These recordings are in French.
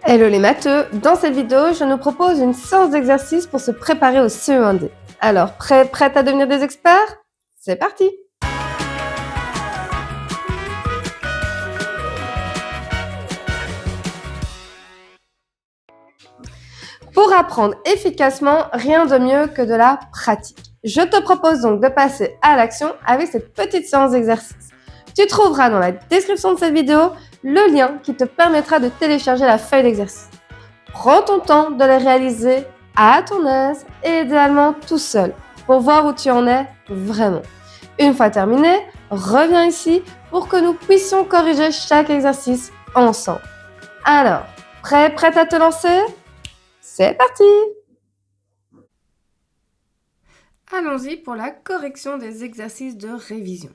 Hello les matheux, dans cette vidéo, je nous propose une séance d'exercice pour se préparer au CE1D. Alors, prête à devenir des experts? C'est parti! Pour apprendre efficacement, rien de mieux que de la pratique. Je te propose donc de passer à l'action avec cette petite séance d'exercice. Tu trouveras dans la description de cette vidéo le lien qui te permettra de télécharger la feuille d'exercice. Prends ton temps de les réaliser à ton aise et idéalement tout seul pour voir où tu en es vraiment. Une fois terminé, reviens ici pour que nous puissions corriger chaque exercice ensemble. Alors, prête à te lancer? C'est parti! Allons-y pour la correction des exercices de révision.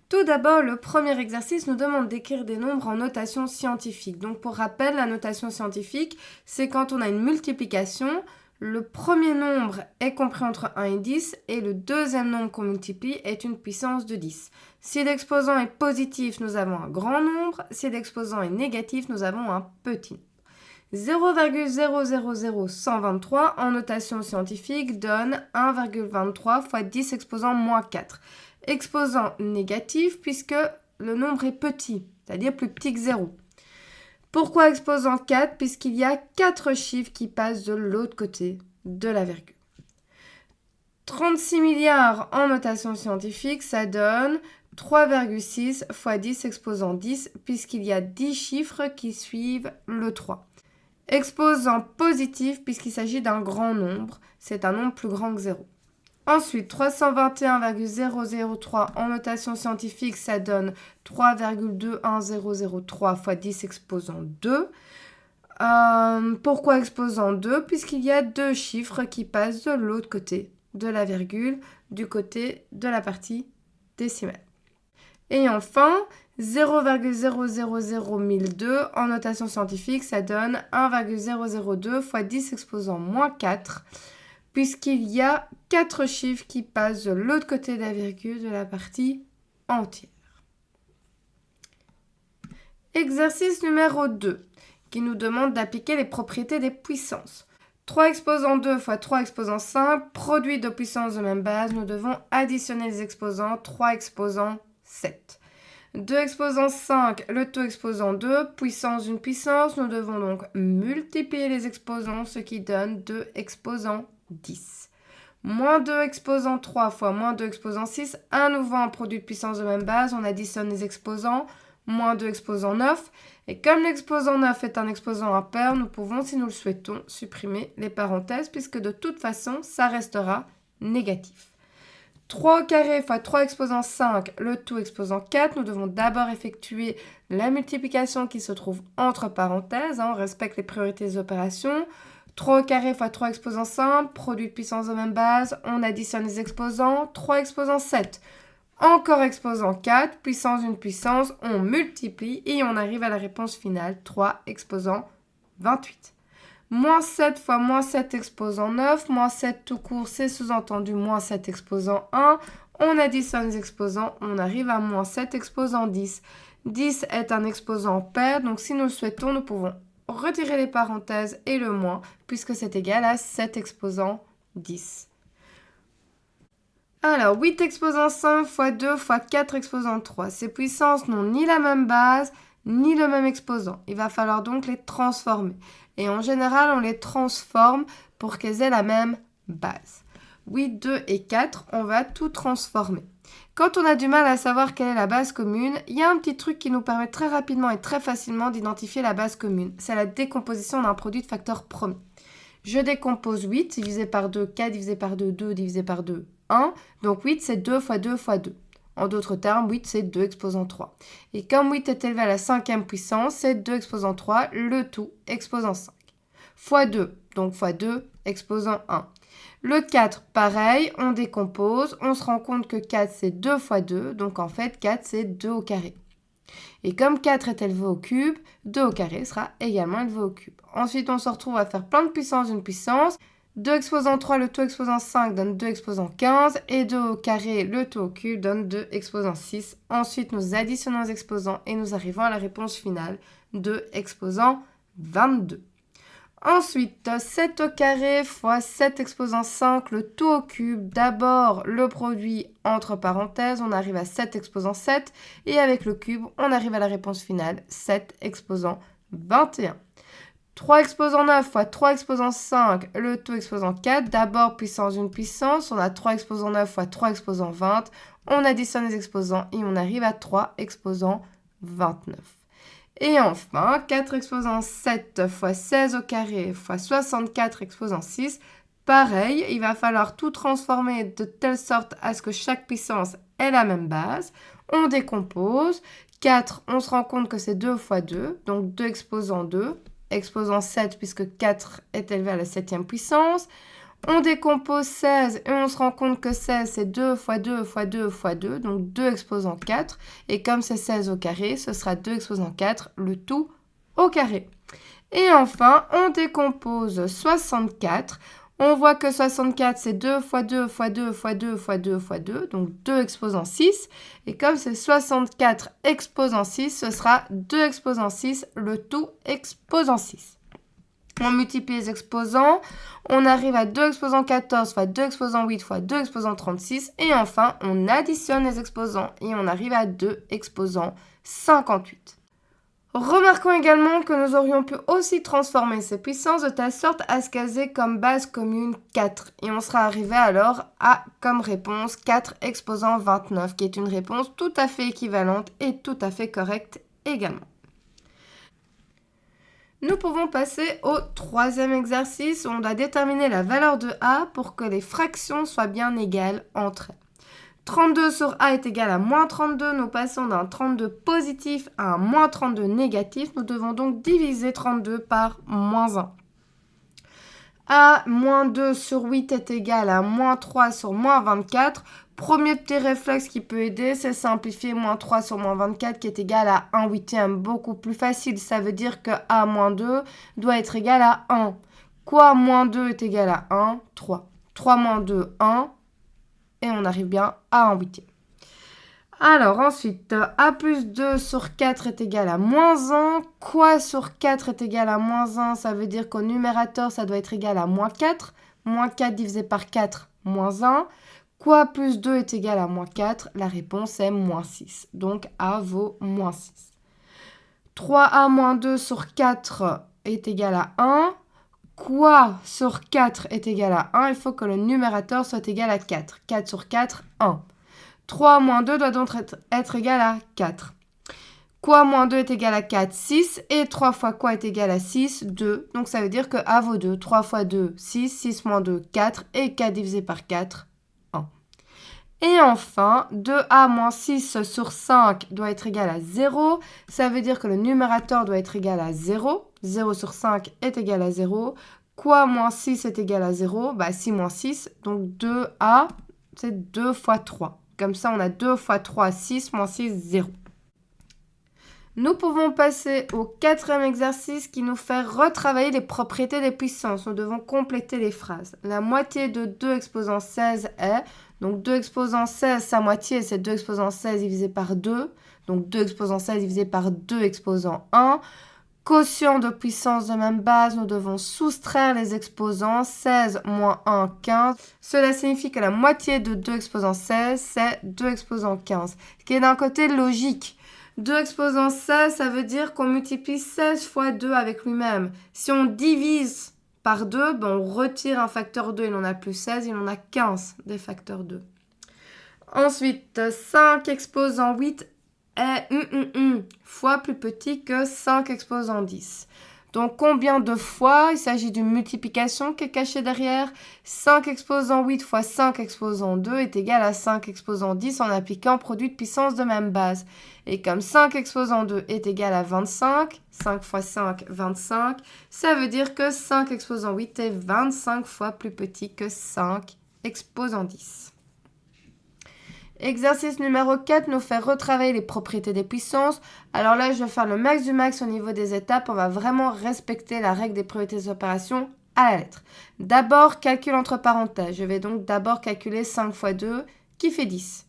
Tout d'abord, le premier exercice nous demande d'écrire des nombres en notation scientifique. Donc pour rappel, la notation scientifique, c'est quand on a une multiplication, le premier nombre est compris entre 1 et 10 et le deuxième nombre qu'on multiplie est une puissance de 10. Si l'exposant est positif, nous avons un grand nombre. Si l'exposant est négatif, nous avons un petit nombre. 0,000123 en notation scientifique donne 1,23 fois 10 exposant moins 4. Exposant négatif puisque le nombre est petit, c'est-à-dire plus petit que 0. Pourquoi exposant 4? Puisqu'il y a 4 chiffres qui passent de l'autre côté de la virgule. 36 milliards en notation scientifique, ça donne 3,6 fois 10 exposant 10 puisqu'il y a 10 chiffres qui suivent le 3. Exposant positif puisqu'il s'agit d'un grand nombre, c'est un nombre plus grand que 0. Ensuite, 321,003 en notation scientifique, ça donne 3,21003 fois 10 exposant 2. Pourquoi exposant 2? Puisqu'il y a 2 chiffres qui passent de l'autre côté de la virgule, du côté de la partie décimale. Et enfin, 0,00002 en notation scientifique, ça donne 1,002 fois 10 exposant moins 4, puisqu'il y a 4 chiffres qui passent de l'autre côté de la virgule de la partie entière. Exercice numéro 2, qui nous demande d'appliquer les propriétés des puissances. 3 exposant 2 fois 3 exposant 5, produit de puissances de même base, nous devons additionner les exposants, 3 exposant 7. 2 exposant 5, le tout exposant 2, puissance d'une puissance, nous devons donc multiplier les exposants, ce qui donne 2 exposant 10. Moins 2 exposant 3 fois moins 2 exposant 6, à nouveau un produit de puissance de même base, on additionne les exposants, moins 2 exposant 9, et comme l'exposant 9 est un exposant impair, nous pouvons, si nous le souhaitons, supprimer les parenthèses, puisque de toute façon, ça restera négatif. 3 au carré fois 3 exposant 5, le tout exposant 4, nous devons d'abord effectuer la multiplication qui se trouve entre parenthèses, on respecte les priorités des opérations. 3 au carré fois 3 exposant 5, produit de puissance de même base, on additionne les exposants, 3 exposant 7. Encore exposant 4, puissance d'une puissance, on multiplie et on arrive à la réponse finale, 3 exposant 28. Moins 7 fois moins 7 exposant 9, moins 7 tout court, c'est sous-entendu moins 7 exposant 1. On additionne les exposants, on arrive à moins 7 exposant 10. 10 est un exposant pair, donc si nous le souhaitons, nous pouvons retirer les parenthèses et le moins, puisque c'est égal à 7 exposant 10. Alors, 8 exposant 5 fois 2 fois 4 exposant 3. Ces puissances n'ont ni la même base, ni le même exposant. Il va falloir donc les transformer. Et en général, on les transforme pour qu'elles aient la même base. 8, 2 et 4, on va tout transformer. Quand on a du mal à savoir quelle est la base commune, il y a un petit truc qui nous permet très rapidement et très facilement d'identifier la base commune. C'est la décomposition d'un produit de facteurs premiers. Je décompose 8 divisé par 2, 4 divisé par 2, 2 divisé par 2, 1. Donc 8, c'est 2 fois 2 fois 2. En d'autres termes, 8, c'est 2 exposant 3. Et comme 8 est élevé à la cinquième puissance, c'est 2 exposant 3, le tout exposant 5. Fois 2, donc fois 2 exposant 1. Le 4, pareil, on décompose. On se rend compte que 4, c'est 2 fois 2. Donc en fait, 4, c'est 2 au carré. Et comme 4 est élevé au cube, 2 au carré sera également élevé au cube. Ensuite, on se retrouve à faire plein de puissance d'une puissance. 2 exposant 3, le tout exposant 5 donne 2 exposant 15. Et 2 au carré, le tout au cube donne 2 exposant 6. Ensuite, nous additionnons les exposants et nous arrivons à la réponse finale, 2 exposant 22. Ensuite, 7 au carré fois 7 exposant 5, le tout au cube. D'abord, le produit entre parenthèses, on arrive à 7 exposant 7. Et avec le cube, on arrive à la réponse finale, 7 exposant 21. 3 exposant 9 fois 3 exposant 5, le tout exposant 4. D'abord, puissance d'une puissance, on a 3 exposant 9 fois 3 exposant 20. On additionne les exposants et on arrive à 3 exposant 29. Et enfin, 4 exposant 7 fois 16 au carré fois 64 exposant 6. Pareil, il va falloir tout transformer de telle sorte à ce que chaque puissance ait la même base. On décompose. 4, on se rend compte que c'est 2 fois 2, donc 2 exposant 2, exposant 7 puisque 4 est élevé à la 7e puissance. On décompose 16 et on se rend compte que 16, c'est 2 fois 2 fois 2 fois 2, donc 2 exposant 4. Et comme c'est 16 au carré, ce sera 2 exposant 4, le tout au carré. Et enfin, on décompose 64. On voit que 64, c'est 2 fois 2 fois 2 fois 2 fois 2 fois 2, donc 2 exposant 6. Et comme c'est 64 exposant 6, ce sera 2 exposant 6, le tout exposant 6. On multiplie les exposants, on arrive à 2 exposant 14 fois 2 exposant 8 fois 2 exposant 36. Et enfin, on additionne les exposants et on arrive à 2 exposant 58. Remarquons également que nous aurions pu aussi transformer ces puissances de telle sorte à ce qu'elles aient comme base commune 4. Et on sera arrivé alors à, comme réponse, 4 exposant 29, qui est une réponse tout à fait équivalente et tout à fait correcte également. Nous pouvons passer au troisième exercice où on doit déterminer la valeur de A pour que les fractions soient bien égales entre elles. 32 sur A est égal à moins 32. Nous passons d'un 32 positif à un moins 32 négatif. Nous devons donc diviser 32 par moins 1. A moins 2 sur 8 est égal à moins 3 sur moins 24. Premier petit réflexe qui peut aider, c'est simplifier moins 3 sur moins 24 qui est égal à 1 huitième. Beaucoup plus facile, ça veut dire que A moins 2 doit être égal à 1. Quoi moins 2 est égal à 1 ? 3. 3 moins 2, 1. Et on arrive bien à 1 huitième. Alors ensuite, A plus 2 sur 4 est égal à moins 1. Quoi sur 4 est égal à moins 1 ? Ça veut dire qu'au numérateur, ça doit être égal à moins 4. Moins 4 divisé par 4, moins 1. Quoi plus 2 est égal à moins 4 ? La réponse est moins 6. Donc A vaut moins 6. 3A moins 2 sur 4 est égal à 1. Quoi sur 4 est égal à 1 ? Il faut que le numérateur soit égal à 4. 4 sur 4, 1. 3 moins 2 doit donc être égal à 4. Quoi moins 2 est égal à 4, 6. Et 3 fois quoi est égal à 6, 2. Donc ça veut dire que A vaut 2. 3 fois 2, 6. 6 moins 2, 4. Et 4 divisé par 4, 1. Et enfin, 2A moins 6 sur 5 doit être égal à 0. Ça veut dire que le numérateur doit être égal à 0. 0 sur 5 est égal à 0. Quoi moins 6 est égal à 0 ? 6 moins 6. Donc 2A, c'est 2 fois 3. Comme ça, on a 2 fois 3, 6, moins 6, 0. Nous pouvons passer au quatrième exercice qui nous fait retravailler les propriétés des puissances. Nous devons compléter les phrases. La moitié de 2 exposant 16 est... Donc 2 exposant 16, sa moitié, c'est 2 exposant 16 divisé par 2. Donc 2 exposant 16 divisé par 2 exposant 1. Quotient de puissance de même base, nous devons soustraire les exposants. 16 moins 1, 15. Cela signifie que la moitié de 2 exposant 16, c'est 2 exposant 15. Ce qui est d'un côté logique. 2 exposant 16, ça veut dire qu'on multiplie 16 fois 2 avec lui-même. Si on divise par 2, on retire un facteur 2, il en a plus 16, il en a 15 des facteurs 2. Ensuite, 5 exposant 8 est fois plus petit que 5 exposant 10. Donc, combien de fois ? Il s'agit d'une multiplication qui est cachée derrière. 5 exposant 8 fois 5 exposant 2 est égal à 5 exposant 10 en appliquant produit de puissance de même base. Et comme 5 exposant 2 est égal à 25, 5 fois 5, 25, ça veut dire que 5 exposant 8 est 25 fois plus petit que 5 exposant 10. Exercice numéro 4 nous fait retravailler les propriétés des puissances. Alors là, je vais faire le max du max au niveau des étapes. On va vraiment respecter la règle des priorités des opérations à la lettre. D'abord, calcul entre parenthèses. Je vais donc d'abord calculer 5 fois 2 qui fait 10.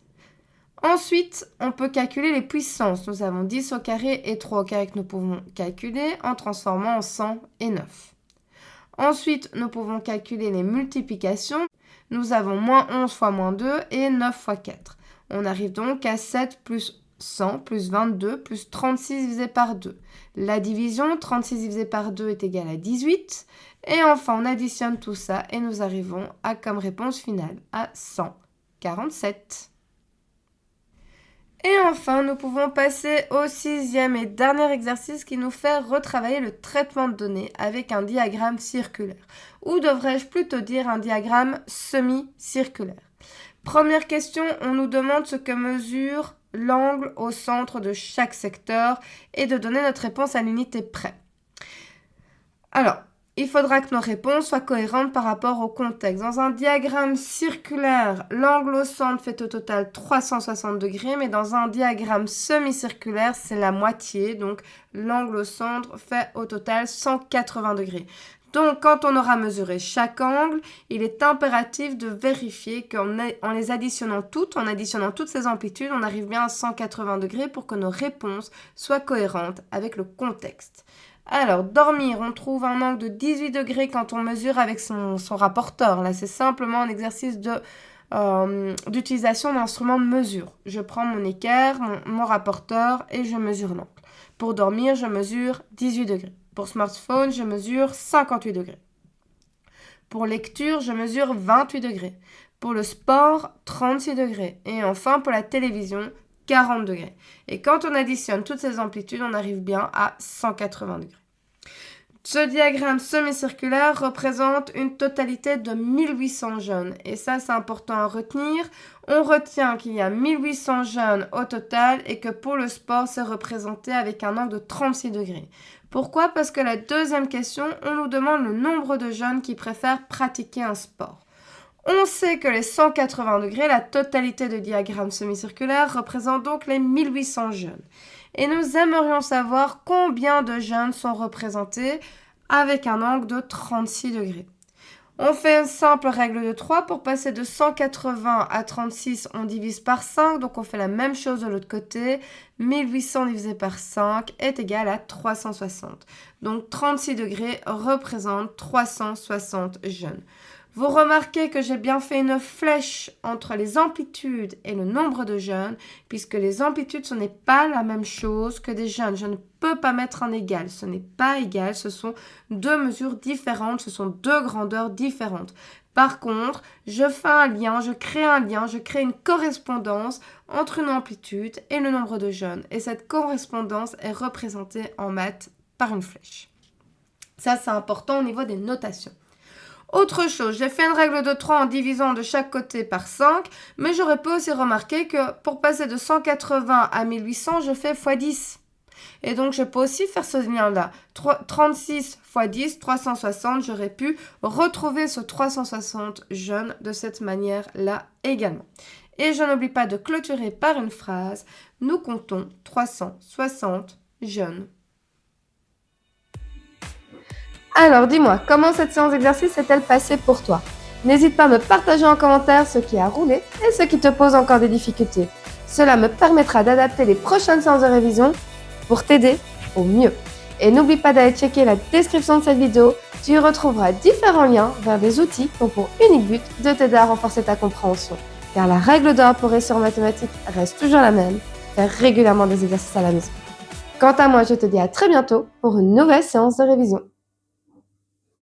Ensuite, on peut calculer les puissances. Nous avons 10 au carré et 3 au carré que nous pouvons calculer en transformant en 100 et 9. Ensuite, nous pouvons calculer les multiplications. Nous avons moins 11 fois moins 2 et 9 fois 4. On arrive donc à 7 plus 100 plus 22 plus 36 divisé par 2. La division, 36 divisé par 2 est égal à 18. Et enfin, on additionne tout ça et nous arrivons à comme réponse finale à 147. Et enfin, nous pouvons passer au 6e et dernier exercice qui nous fait retravailler le traitement de données avec un diagramme circulaire. Ou devrais-je plutôt dire un diagramme semi-circulaire. Première question, on nous demande ce que mesure l'angle au centre de chaque secteur et de donner notre réponse à l'unité près. Alors, il faudra que nos réponses soient cohérentes par rapport au contexte. Dans un diagramme circulaire, l'angle au centre fait au total 360 degrés, mais dans un diagramme semi-circulaire, c'est la moitié. Donc, l'angle au centre fait au total 180 degrés. Donc, quand on aura mesuré chaque angle, il est impératif de vérifier qu'en les additionnant toutes, en additionnant toutes ces amplitudes, on arrive bien à 180 degrés pour que nos réponses soient cohérentes avec le contexte. Alors, dormir, on trouve un angle de 18 degrés quand on mesure avec son rapporteur. Là, c'est simplement un exercice d'utilisation d'instruments de mesure. Je prends mon équerre, mon rapporteur et je mesure l'angle. Pour dormir, je mesure 18 degrés. Pour smartphone, je mesure 58 degrés. Pour lecture, je mesure 28 degrés. Pour le sport, 36 degrés. Et enfin, pour la télévision, 40 degrés. Et quand on additionne toutes ces amplitudes, on arrive bien à 180 degrés. Ce diagramme semi-circulaire représente une totalité de 1800 jeunes. Et ça, c'est important à retenir. On retient qu'il y a 1800 jeunes au total et que pour le sport, c'est représenté avec un angle de 36 degrés. Pourquoi? Parce que la deuxième question, on nous demande le nombre de jeunes qui préfèrent pratiquer un sport. On sait que les 180 degrés, la totalité de diagramme semi-circulaire, représente donc les 1800 jeunes. Et nous aimerions savoir combien de jeunes sont représentés avec un angle de 36 degrés. On fait une simple règle de 3. Pour passer de 180 à 36, on divise par 5. Donc on fait la même chose de l'autre côté. 1800 divisé par 5 est égal à 360. Donc 36 degrés représente 360 jeunes. Vous remarquez que j'ai bien fait une flèche entre les amplitudes et le nombre de jeunes, puisque les amplitudes, ce n'est pas la même chose que des jeunes. Je ne peux pas mettre un égal. Ce n'est pas égal. Ce sont deux mesures différentes. Ce sont deux grandeurs différentes. Par contre, je fais un lien, je crée une correspondance entre une amplitude et le nombre de jeunes. Et cette correspondance est représentée en maths par une flèche. Ça, c'est important au niveau des notations. Autre chose, j'ai fait une règle de 3 en divisant de chaque côté par 5, mais j'aurais pu aussi remarquer que pour passer de 180 à 1800, je fais x 10. Et donc, je peux aussi faire ce lien-là. 36 x 10, 360, j'aurais pu retrouver ce 360 jeunes de cette manière-là également. Et je n'oublie pas de clôturer par une phrase. Nous comptons 360 jeunes. Alors dis-moi, comment cette séance d'exercice s'est-elle passée pour toi? N'hésite pas à me partager en commentaire ce qui a roulé et ce qui te pose encore des difficultés. Cela me permettra d'adapter les prochaines séances de révision pour t'aider au mieux. Et n'oublie pas d'aller checker la description de cette vidéo, tu y retrouveras différents liens vers des outils qui ont pour unique but de t'aider à renforcer ta compréhension. Car la règle d'or pour réussir en mathématiques reste toujours la même, faire régulièrement des exercices à la maison. Quant à moi, je te dis à très bientôt pour une nouvelle séance de révision.